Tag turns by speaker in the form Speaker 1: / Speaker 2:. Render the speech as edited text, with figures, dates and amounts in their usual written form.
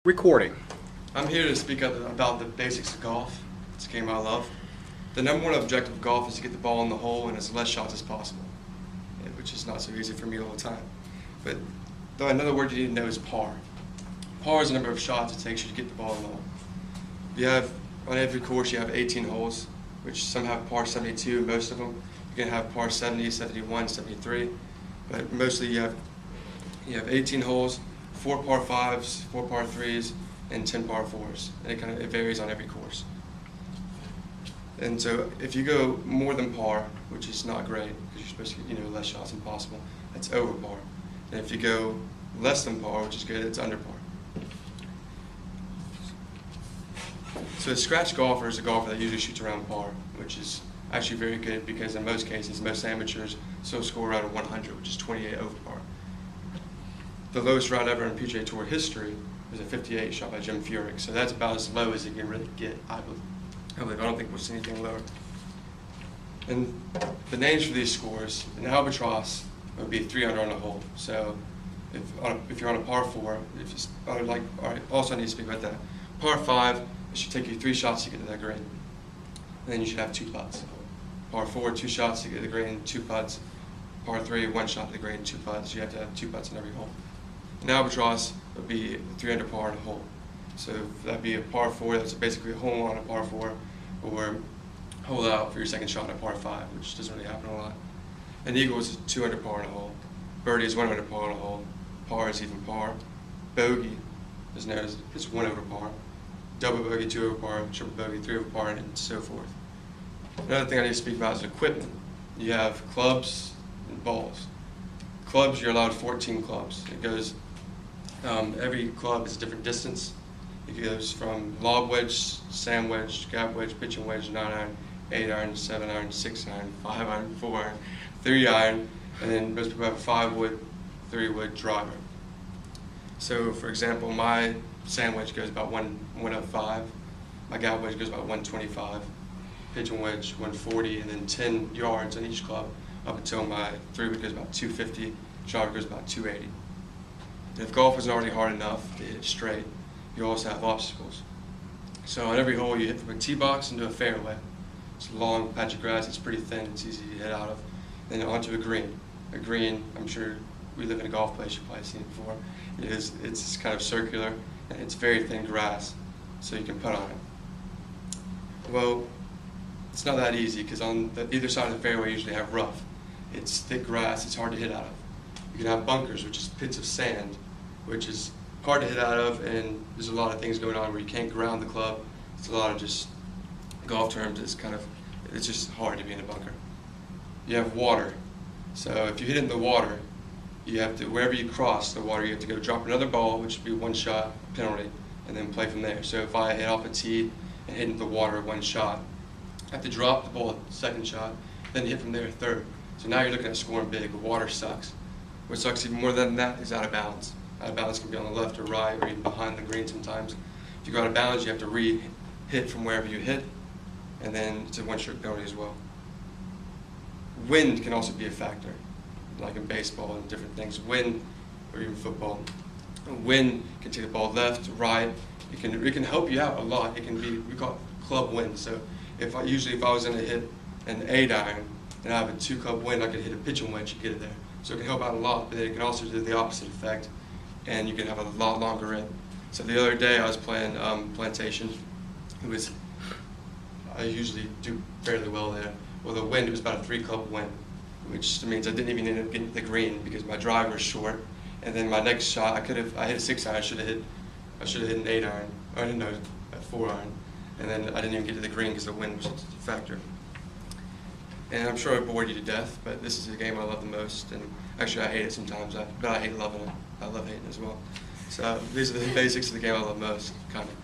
Speaker 1: Recording.
Speaker 2: I'm here to speak about the basics of golf. It's a game I love. The number one objective of golf is to get the ball in the hole and as less shots as possible, which is not so easy for me all the time. But another word you need to know is par. Par is the number of shots it takes you to get the ball in the hole. You have, on every course, you have 18 holes, which some have par 72, most of them. You can have par 70, 71, 73, but mostly you have 18 holes, 4 par 5s, 4 par 3s, and 10 par 4s. And it varies on every course. And so if you go more than par, which is not great because you're supposed to get less shots than possible, that's over par. And if you go less than par, which is good, it's under par. So a scratch golfer is a golfer that usually shoots around par, which is actually very good because in most cases, most amateurs still score around a 100, which is 28 over par. The lowest round ever in PGA Tour history was a 58 shot by Jim Furyk, so that's about as low as it can really get, I believe. I don't think we'll see anything lower. And the names for these scores, an albatross would be 3 under on the hole. So if you're on a par 4, also I need to speak about that. Par 5, it should take you 3 shots to get to that green. And then you should have 2 putts. Par 4, 2 shots to get to the green, 2 putts. Par 3, 1 shot to the green, 2 putts. You have to have 2 putts in every hole. An albatross would be 3 under par in a hole. So that'd be a par 4, that's basically a hole on a par 4, or hole out for your second shot at par 5, which doesn't really happen a lot. An eagle is 2 under par in a hole. Birdie is 1 under par in a hole. Par is even par. Bogey is known as 1 over par. Double bogey, 2 over par. Triple bogey, 3 over par, and so forth. Another thing I need to speak about is equipment. You have clubs and balls. Clubs, you're allowed 14 clubs. It goes, every club is a different distance. It goes from lob wedge, sand wedge, gap wedge, pitching wedge, 9-iron, 8-iron, 7-iron, 6-iron, 5-iron, 4-iron, 3-iron, and then most people have a 5-wood, 3-wood driver. So, for example, my sand wedge goes about 105, my gap wedge goes about 125, pitching wedge 140, and then 10 yards on each club up until my 3-wood goes about 250, driver goes about 280. And if golf isn't already hard enough to hit straight, you also have obstacles. So on every hole you hit from a tee box into a fairway. It's a long patch of grass, it's pretty thin, it's easy to hit out of. Then onto a green. A green, I'm sure we live in a golf place, you've probably seen it before. It's kind of circular and it's very thin grass, so you can putt on it. Well, it's not that easy because on either side of the fairway you usually have rough. It's thick grass, it's hard to hit out of. You can have bunkers, which is pits of sand, which is hard to hit out of, and there's a lot of things going on where you can't ground the club. It's a lot of just golf terms. It's just hard to be in a bunker. You have water. So if you hit it in the water, you have to, wherever you cross the water, you have to go drop another ball, which would be 1 shot penalty, and then play from there. So if I hit off a tee and hit into the water 1 shot, I have to drop the ball 2nd shot, then hit from there 3rd. So now you're looking at scoring big. The water sucks. What sucks even more than that is out of bounds. Out of bounds can be on the left or right or even behind the green sometimes. If you go out of bounds, you have to re-hit from wherever you hit, and then it's a 1-stroke penalty as well. Wind can also be a factor, like in baseball and different things. Wind, or even football. Wind can take the ball left, right. It can help you out a lot. It can be, we call it club wind. So if I was going to hit an 8-iron and I have a 2-club wind, I could hit a pitching wedge to get it there. So it can help out a lot, but it can also do the opposite effect, and you can have a lot longer in. So the other day I was playing Plantation. I usually do fairly well there. Well, the wind, it was about a 3-club wind, which means I didn't even end up getting the green because my driver was short. And then my next shot, I hit a 6-iron, I should have hit an 8-iron, or I didn't know, a 4-iron. And then I didn't even get to the green because the wind was a factor. And I'm sure I bored you to death, but this is the game I love the most. And actually, I hate it sometimes, but I hate loving it. I love hating as well. So these are the basics of the game I love most, kind of.